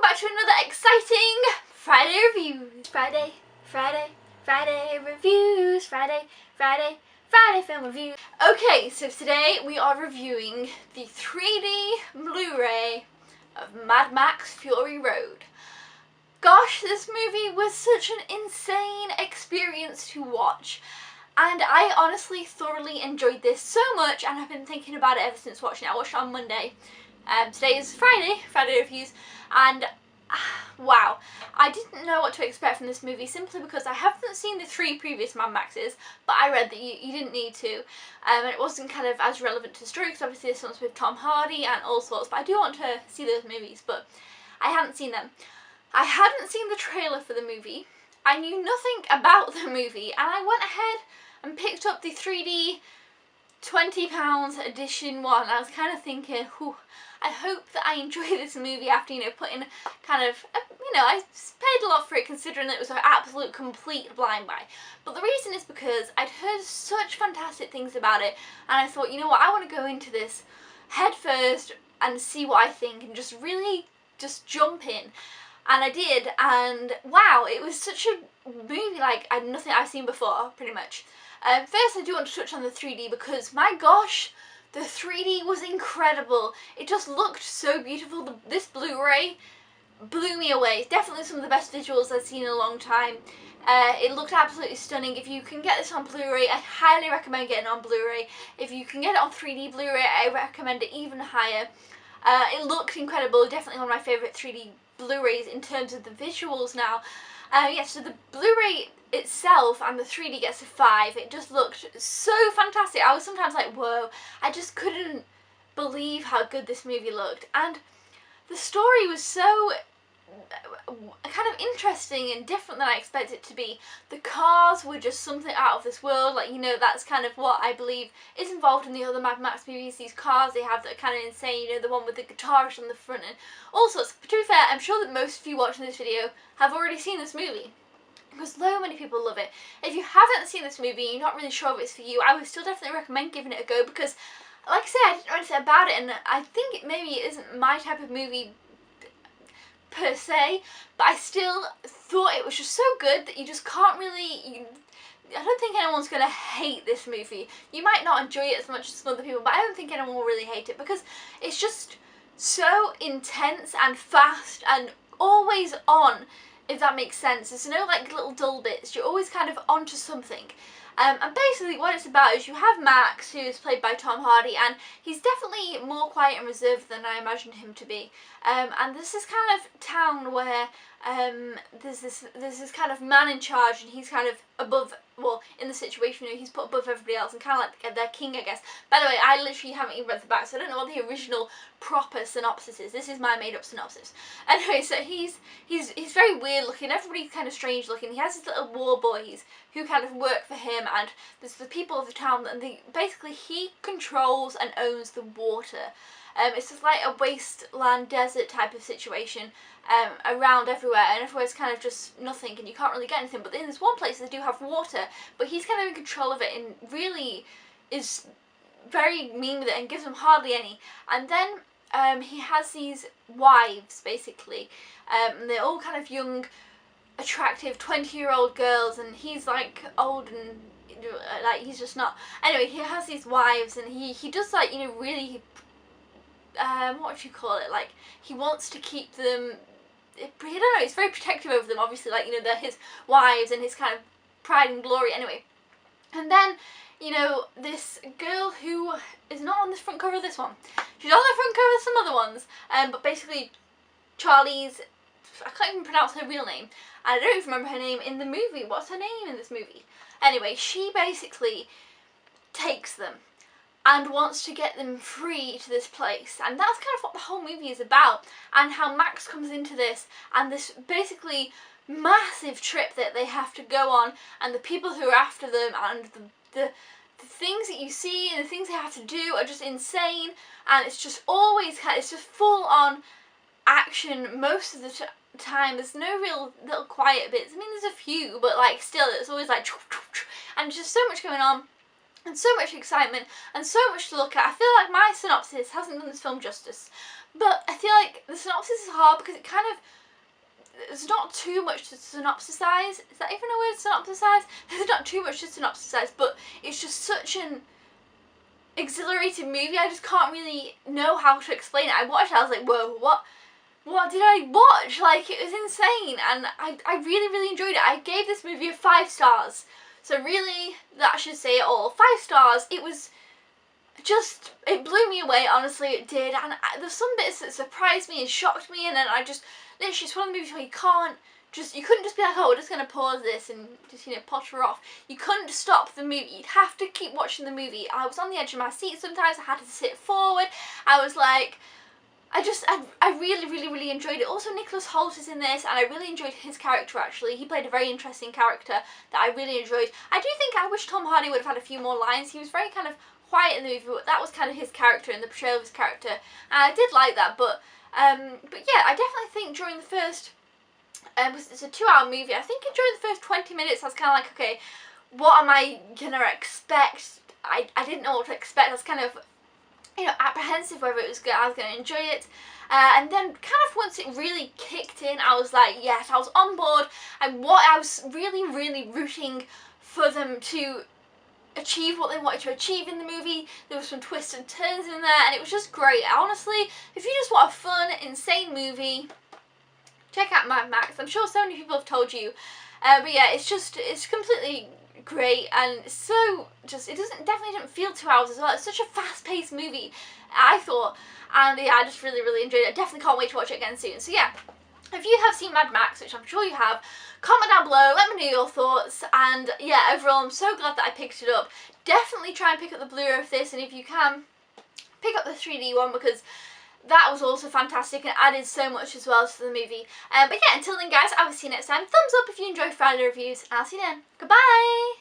back to another exciting Friday reviews. Friday reviews. Friday film reviews. Okay, so today we are reviewing the 3D Blu-ray of Mad Max Fury Road. Gosh, this movie was such an insane experience to watch. And I honestly thoroughly enjoyed this so much, and I've been thinking about it ever since watching it. I watched it on Monday. Today is Friday reviews, and wow, I didn't know what to expect from this movie simply because I haven't seen the 3 previous Mad Maxes, but I read that you didn't need to, and it wasn't kind of as relevant to the story because obviously this one's with Tom Hardy and all sorts, but I do want to see those movies, but I hadn't seen them. I hadn't seen the trailer for the movie, I knew nothing about the movie, and I went ahead and picked up the 3D £20 edition one. I was kind of thinking, whew, I hope that I enjoy this movie after, putting kind of, I paid a lot for it considering that it was an absolute complete blind buy. But the reason is because I'd heard such fantastic things about it, and I thought, you know what, I want to go into this head first and see what I think and just really just jump in. And I did, and wow, it was such a movie like nothing I've seen before, pretty much. First I do want to touch on the 3D because, my gosh, the 3D was incredible. It just looked so beautiful. This Blu-ray blew me away. It's definitely some of the best visuals I've seen in a long time. It looked absolutely stunning. If you can get this on Blu-ray, I highly recommend getting it on Blu-ray. If you can get it on 3D Blu-ray, I recommend it even higher. It looked incredible. Definitely one of my favourite 3D Blu-rays in terms of the visuals now. Yeah, so the Blu-ray itself and the 3D gets a 5. It just looked so fantastic. I was sometimes like, whoa, I just couldn't believe how good this movie looked. And the story was so kind of interesting and different than I expected it to be. The cars were just something out of this world. Like, that's kind of what I believe is involved in the other Mad Max movies. These cars they have that are kind of insane, the one with the guitarist on the front and all sorts. But to be fair, I'm sure that most of you watching this video have already seen this movie, because so many people love it. If you haven't seen this movie and you're not really sure if it's for you, I would still definitely recommend giving it a go, because like I said, I didn't know anything about it, and I think maybe it isn't my type of movie per se, but I still thought it was just so good that you just can't really, I don't think anyone's going to hate this movie. You might not enjoy it as much as some other people, but I don't think anyone will really hate it because it's just so intense and fast and always on, if that makes sense. There's no like little dull bits, you're always kind of onto something. And basically what it's about is you have Max, who is played by Tom Hardy, and he's definitely more quiet and reserved than I imagined him to be. And there's this kind of town where there's this kind of man in charge, and he's kind of above, well, in the situation, he's put above everybody else and kind of like their king, I guess. By the way, I literally haven't even read the back, so I don't know what the original proper synopsis is. This is my made up synopsis. Anyway, so he's very weird looking, everybody's kind of strange looking. He has his little war boys who kind of work for him, and there's the people of the town, and basically he controls and owns the water. It's just like a wasteland desert type of situation around everywhere, and everywhere's kind of just nothing and you can't really get anything, but in this one place they do have water, but he's kind of in control of it and really is very mean with it and gives them hardly any. And then he has these wives, basically, and they're all kind of young, attractive 20-year-old girls, and he's like old and like he's just not. Anyway, he has these wives, and he does like, really what would you call it, like he wants to keep them, I don't know, he's very protective over them, obviously, like, they're his wives and his kind of pride and glory. Anyway, and then this girl who is not on the front cover of this one, she's on the front cover of some other ones, but basically Charlie's, I can't even pronounce her real name, and I don't even remember her name in the movie. What's her name in this movie? Anyway, she basically takes them and wants to get them free to this place, and that's kind of what the whole movie is about, and how Max comes into this, and this basically massive trip that they have to go on, and the people who are after them, and the things that you see and the things they have to do are just insane, and it's just always it's just full on action most of the time. There's no real little quiet bits. I mean, there's a few, but like still it's always like and just so much going on. And so much excitement, and so much to look at. I feel like my synopsis hasn't done this film justice, but I feel like the synopsis is hard because it kind of there's not too much to synopsisize. Is that even a word, synopsisize? There's not too much to synopsisize, but it's just such an exhilarating movie. I just can't really know how to explain it. I watched it, I was like, whoa, what did I watch? Like, it was insane, and I really, really enjoyed it. I gave this movie 5 stars, so really, that should say it all. 5 stars. It was just, it blew me away, honestly, it did, and there's some bits that surprised me and shocked me, and then I just, literally, it's one of the movies where you couldn't just be like, oh, we're just going to pause this and just, potter off. You couldn't stop the movie. You'd have to keep watching the movie. I was on the edge of my seat sometimes. I had to sit forward. I was like, I really, really, really enjoyed it. Also, Nicholas Hoult is in this, and I really enjoyed his character, actually. He played a very interesting character that I really enjoyed. I do think I wish Tom Hardy would have had a few more lines. He was very kind of quiet in the movie, but that was kind of his character and the portrayal of his character. And I did like that, but yeah, I definitely think during the first, it's a 2-hour movie, I think during the first 20 minutes I was kind of like, okay, what am I going to expect? I didn't know what to expect. I was kind of, apprehensive whether it was good, I was going to enjoy it. And then kind of once it really kicked in, I was like, yes, I was on board. I was really, really rooting for them to achieve what they wanted to achieve in the movie. There was some twists and turns in there, and it was just great. Honestly, if you just want a fun, insane movie, check out Mad Max. I'm sure so many people have told you, but yeah, it's completely great, and so definitely didn't feel 2 hours as well. It's such a fast-paced movie, I thought, and yeah, I just really, really enjoyed it. I definitely can't wait to watch it again soon. So yeah, if you have seen Mad Max, which I'm sure you have, comment down below, let me know your thoughts, and yeah, overall I'm so glad that I picked it up. Definitely try and pick up the Blu-ray of this, and if you can, pick up the 3D one, because that was also fantastic and added so much as well to the movie. But yeah, until then guys, I will see you next time. Thumbs up if you enjoy Friday reviews, and I'll see you then. Goodbye!